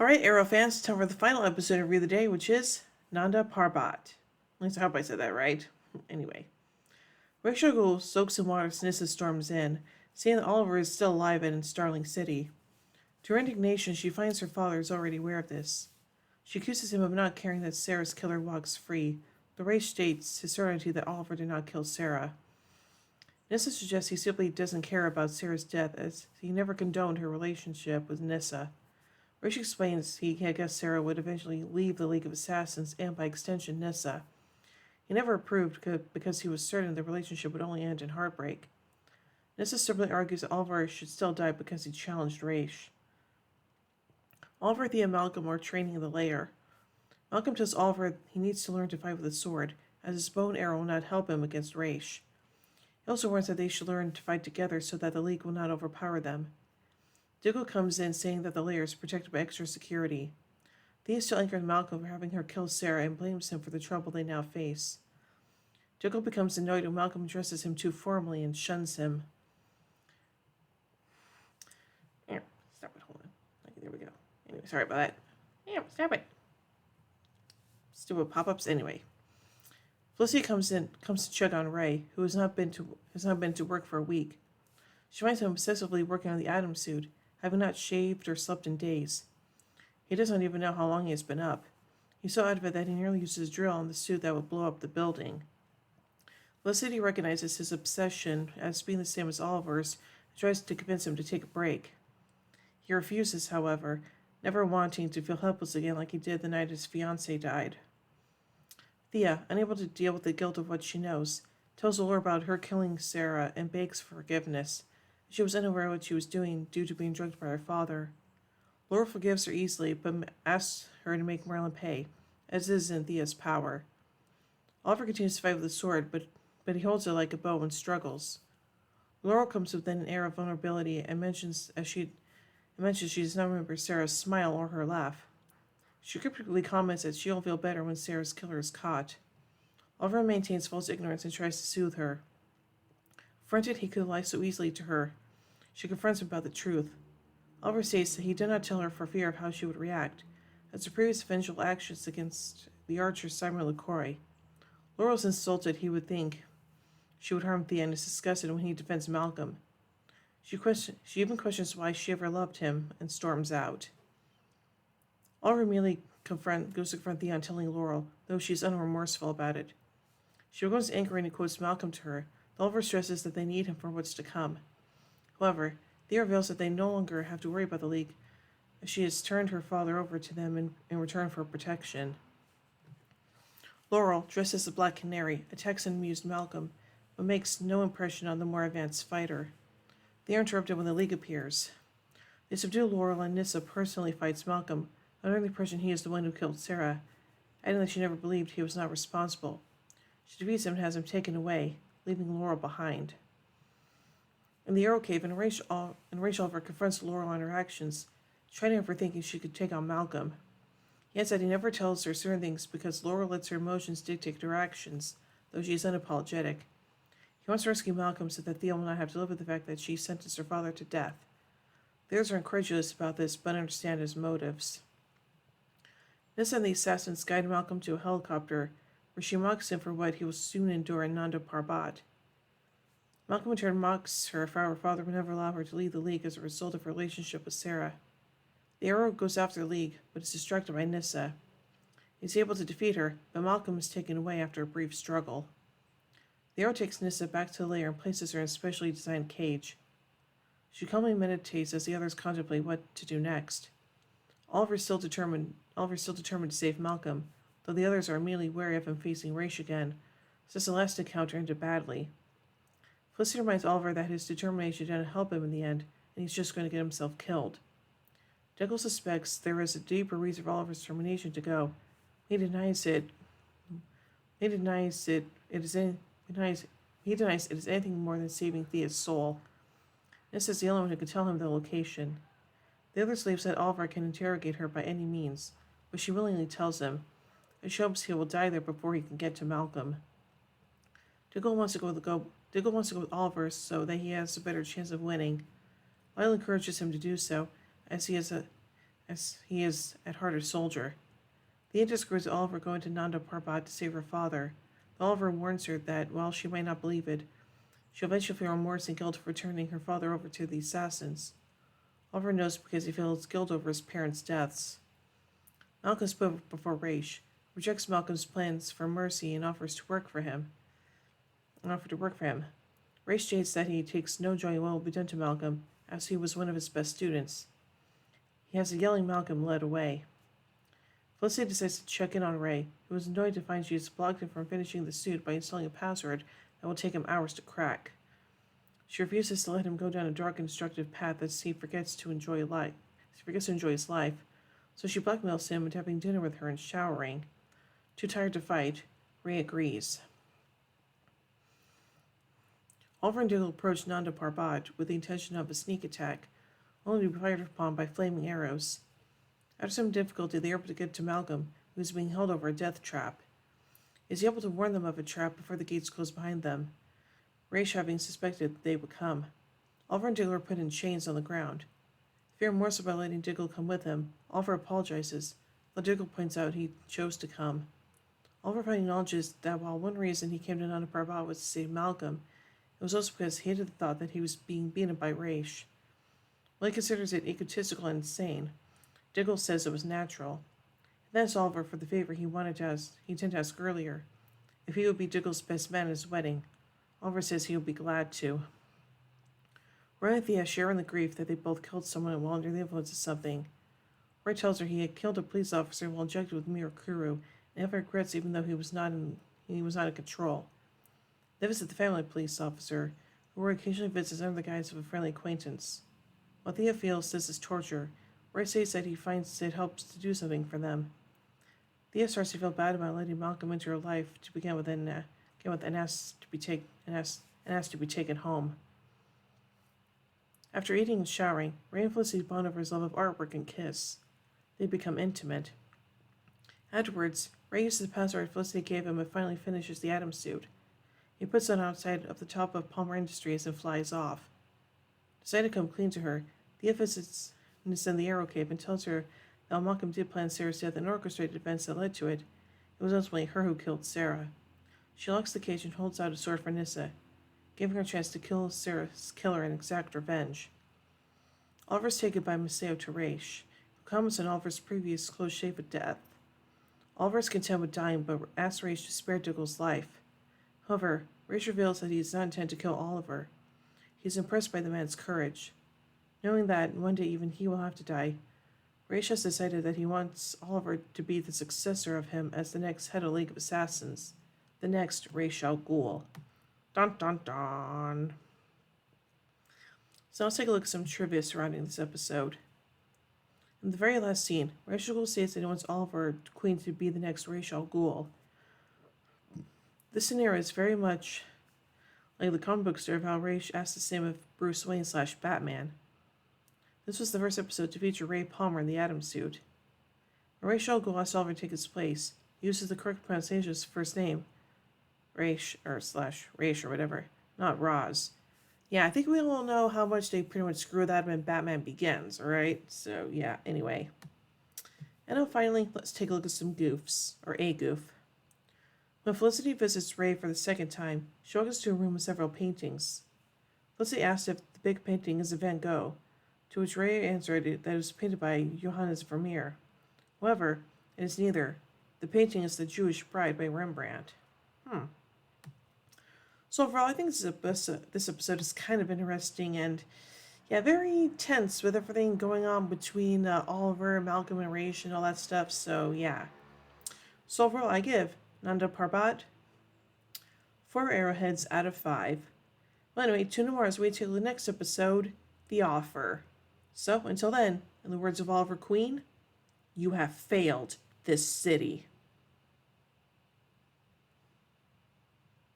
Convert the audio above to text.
Alright, Arrow fans, it's time for the final episode of Read the Day, which is Nanda Parbat. At least I hope I said that right. Anyway. Rachel soaks in water as Nissa storms in, seeing that Oliver is still alive and in Starling City. To her indignation, she finds her father is already aware of this. She accuses him of not caring that Sarah's killer walks free, though Ray states his certainty that Oliver did not kill Sarah. Nissa suggests he simply doesn't care about Sarah's death, as he never condoned her relationship with Nissa. Rish explains he had guessed Sarah would eventually leave the League of Assassins and, by extension, Nissa. He never approved because he was certain the relationship would only end in heartbreak. Nissa stubbornly argues that Oliver should still die because he challenged Raish. Oliver, Thea, and Malcolm are training in the lair. Malcolm tells Oliver he needs to learn to fight with a sword, as his bow and arrow will not help him against Raish. He also warns that they should learn to fight together so that the League will not overpower them. Diggle comes in saying that the lair is protected by extra security. Thea still angers Malcolm for having her kill Sarah and blames him for the trouble they now face. Diggle becomes annoyed when Malcolm addresses him too formally and shuns him. Stop it, hold on. Okay, there we go. Anyway, sorry about that. Stop it. Stupid pop-ups. Anyway. Felicity comes to check on Ray, who has not been to work for a week. She finds him obsessively working on the Atom suit, having not shaved or slept in days. He doesn't even know how long he has been up. He's so out of it that he nearly used his drill on the suit that would blow up the building. Felicity recognizes his obsession as being the same as Oliver's and tries to convince him to take a break. He refuses, however, never wanting to feel helpless again like he did the night his fiancée died. Thea, unable to deal with the guilt of what she knows, tells Laura about her killing Sarah and begs for forgiveness. She was unaware of what she was doing due to being drugged by her father. Laura forgives her easily, but asks her to make Merlin pay, as is in Thea's power. Oliver continues to fight with the sword, but he holds it like a bow and struggles. Laura comes within an air of vulnerability and mentions she does not remember Sarah's smile or her laugh. She cryptically comments that she'll feel better when Sarah's killer is caught. Oliver maintains false ignorance and tries to soothe her. Affronted he could lie so easily to her, she confronts him about the truth. Oliver states that he did not tell her for fear of how she would react, as her previous vengeful actions against the archer Simon LaCroix. Laura is insulted he would think she would harm Thea and is disgusted when he defends Malcolm. She even questions why she ever loved him and storms out. Oliver immediately goes to confront Thea on telling Laurel, though she is unremorseful about it. She becomes angry and quotes Malcolm to her. Oliver stresses that they need him for what's to come. However, Thea reveals that they no longer have to worry about the League, as she has turned her father over to them in return for protection. Laurel, dressed as the Black Canary, attacks and amused Malcolm, but makes no impression on the more advanced fighter. They are interrupted when the League appears. They subdue Laurel, and Nissa personally fights Malcolm, under the impression he is the one who killed Sarah, adding that she never believed he was not responsible. She defeats him and has him taken away, leaving Laurel behind. In the Arrow Cave, Rachel Oliver confronts Laurel on her actions, chiding her for thinking she could take on Malcolm. He adds that he never tells her certain things because Laurel lets her emotions dictate her actions, though she is unapologetic. He wants to rescue Malcolm so that Thea will not have to live with the fact that she sentenced her father to death. The others are incredulous about this, but understand his motives. Nissa and the assassins guide Malcolm to a helicopter, where she mocks him for what he will soon endure in Nanda Parbat. Malcolm in turn mocks her for how her father would never allow her to leave the League as a result of her relationship with Sarah. The Arrow goes after the League, but is distracted by Nissa. He is able to defeat her, but Malcolm is taken away after a brief struggle. The Arrow takes Nissa back to the lair and places her in a specially designed cage. She calmly meditates as the others contemplate what to do next. Oliver is still determined to save Malcolm, though the others are immediately wary of him facing Raish again, since the last encounter ended badly. Felicity reminds Oliver that his determination didn't help him in the end, and he's just going to get himself killed. Jekyll suspects there is a deeper reason for Oliver's determination to go. He denies it is anything more than saving Thea's soul. Nissa is the only one who can tell him the location. The other slave said Oliver can interrogate her by any means, but she willingly tells him. It hopes he will die there before he can get to Malcolm. Diggle wants to go with Oliver so that he has a better chance of winning. Lyle encourages him to do so, as he has as he is at heart a soldier. Thea disagrees with Oliver going to Nanda Parbat to save her father, though Oliver warns her that, while she might not believe it, she'll eventually feel remorse and guilt for turning her father over to the assassins. Oliver knows because he feels guilt over his parents' deaths. Malcolm's put before Raish, rejects Malcolm's plans for mercy and offers to work for him. Raish states that he takes no joy in what will be done to Malcolm, as he was one of his best students. He has a yelling Malcolm led away. Felicity decides to check in on Ray, who is annoyed to find she has blocked him from finishing the suit by installing a password that will take him hours to crack. She refuses to let him go down a dark and destructive path as he forgets to enjoy his life, so she blackmails him into having dinner with her and showering. Too tired to fight, Ray agrees. Oliver and Diggle approach Nanda Parbat with the intention of a sneak attack, only to be fired upon by flaming arrows. After some difficulty, they are able to get to Malcolm, who is being held over a death trap. Is he able to warn them of a trap before the gates close behind them? Raish having suspected that they would come. Oliver and Diggle are put in chains on the ground. Fearing morsel by letting Diggle come with him, Oliver apologizes, though Diggle points out he chose to come. Oliver acknowledges that while one reason he came to Nanda Parbat was to save Malcolm, it was also because he hated the thought that he was being beaten by Raish. While he considers it egotistical and insane, Diggle says it was natural. He thanks Oliver for the favor he intended to ask earlier, if he would be Diggle's best man at his wedding. Oliver says he would be glad to. Roy and Thea share in the grief that they both killed someone while under the influence of something. Roy tells her he had killed a police officer while injected with Mirakuru, and have regrets even though he was not in control. They visit the family police officer, who Roy occasionally visits under the guise of a friendly acquaintance. While Thea feels this is torture, Roy says that he finds it helps to do something for them. Thea starts to feel bad about letting Malcolm into her life to begin with, and asks to be taken home. After eating and showering, Ray and Felicity bond over his love of artwork and kiss. They become intimate. Afterwards, Ray uses the password Felicity gave him and finally finishes the Atom suit. He puts it outside of the top of Palmer Industries and flies off. Deciding to come clean to her, Thea visits in the Arrow Cave and tells her that while Malcolm did plan Sarah's death and orchestrated events that led to it, it was ultimately her who killed Sarah. She locks the cage and holds out a sword for Nissa, giving her a chance to kill Sarah's killer and exact revenge. Oliver is taken by Maceo to Raish, who comments on Oliver's previous close shave of death. Oliver is content with dying, but asks Raish to spare Diggle's life. However, Raish reveals that he does not intend to kill Oliver. He is impressed by the man's courage. Knowing that one day even he will have to die, Raish has decided that he wants Oliver to be the successor of him as the next head of League of Assassins, the next Ra's al Ghul. Dun dun dun. So let's take a look at some trivia surrounding this episode. In the very last scene, Ra's al Ghul states that he wants Oliver Queen to be the next Ra's al Ghul. This scenario is very much like the comic book story of how Raish asked the same of Bruce Wayne / Batman. This was the first episode to feature Ray Palmer in the Atom suit. When Ra's al Ghul asks Oliver to take his place, he uses the correct pronunciation of his first name, Raish or whatever, not Roz. Yeah, I think we all know how much they pretty much screw that up in Batman Begins, alright? So, yeah, anyway. And now finally, let's take a look at some goofs, or a goof. When Felicity visits Ray for the second time, she walks to a room with several paintings. Felicity asks if the big painting is a Van Gogh, to which Ray answered that it was painted by Johannes Vermeer. However, it is neither. The painting is The Jewish Bride by Rembrandt. So overall, I think this episode is kind of interesting and, yeah, very tense with everything going on between Oliver, Malcolm, and Raish and all that stuff. So, yeah. So overall, I give Nanda Parbat 4 arrowheads out of 5. Well, anyway, tune in more as we take the next episode, The Offer. So, until then, in the words of Oliver Queen, you have failed this city.